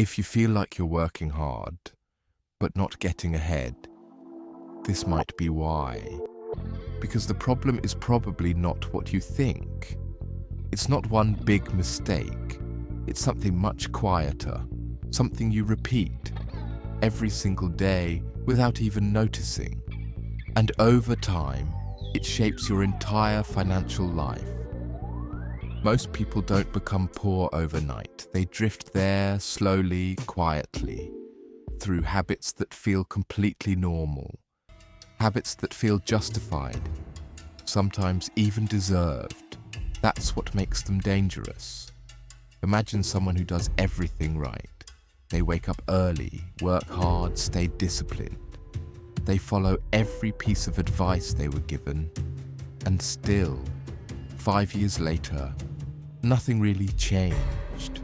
If you feel like you're working hard, but not getting ahead, this might be why. Because the problem is probably not what you think. It's not one big mistake. It's something much quieter, something you repeat every single day without even noticing. And over time, it shapes your entire financial life. Most people don't become poor overnight. They drift there slowly, quietly, through habits that feel completely normal, habits that feel justified, sometimes even deserved. That's what makes them dangerous. Imagine someone who does everything right. They wake up early, work hard, stay disciplined. They follow every piece of advice they were given, and still, 5 years later, nothing really changed.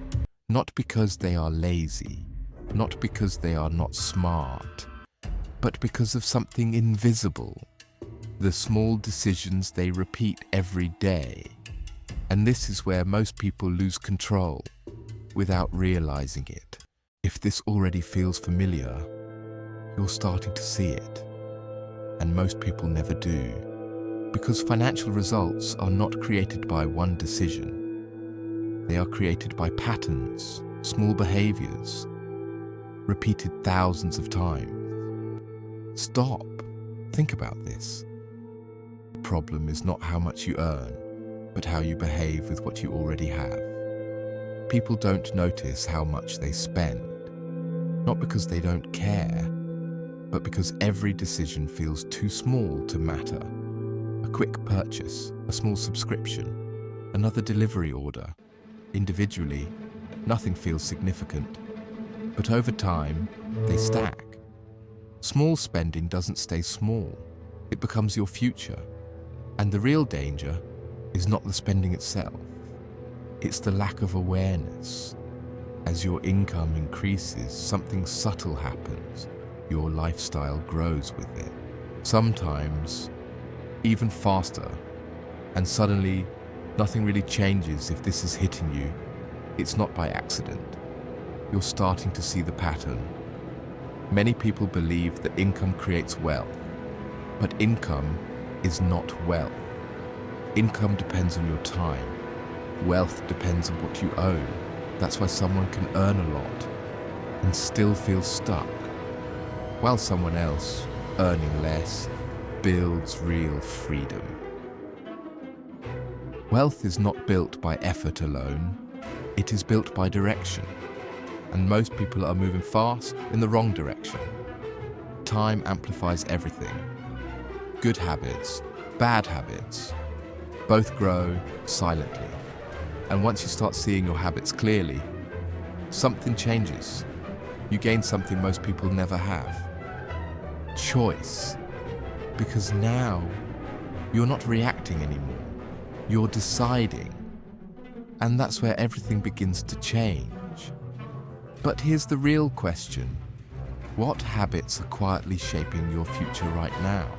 Not because they are lazy, not because they are not smart, but because of something invisible, the small decisions they repeat every day. And this is where most people lose control without realizing it. If this already feels familiar, you're starting to see it. And most people never do. Because financial results are not created by one decision. They are created by patterns, small behaviors, repeated thousands of times. Stop. Think about this. The problem is not how much you earn, but how you behave with what you already have. People don't notice how much they spend, not because they don't care, but because every decision feels too small to matter. A quick purchase, a small subscription, another delivery order. Individually, nothing feels significant, but over time, they stack. Small spending doesn't stay small, it becomes your future. And the real danger is not the spending itself, it's the lack of awareness. As your income increases, something subtle happens. Your lifestyle grows with it. Sometimes, even faster. And suddenly, nothing really changes if this is hitting you. It's not by accident. You're starting to see the pattern. Many people believe that income creates wealth, but income is not wealth. Income depends on your time. Wealth depends on what you own. That's why someone can earn a lot and still feel stuck, while someone else, earning less, builds real freedom. Wealth is not built by effort alone, it is built by direction. And most people are moving fast in the wrong direction. Time amplifies everything. Good habits, bad habits, both grow silently. And once you start seeing your habits clearly, something changes. You gain something most people never have. Choice. Because now, you're not reacting anymore. You're deciding. And that's where everything begins to change. But here's the real question. What habits are quietly shaping your future right now?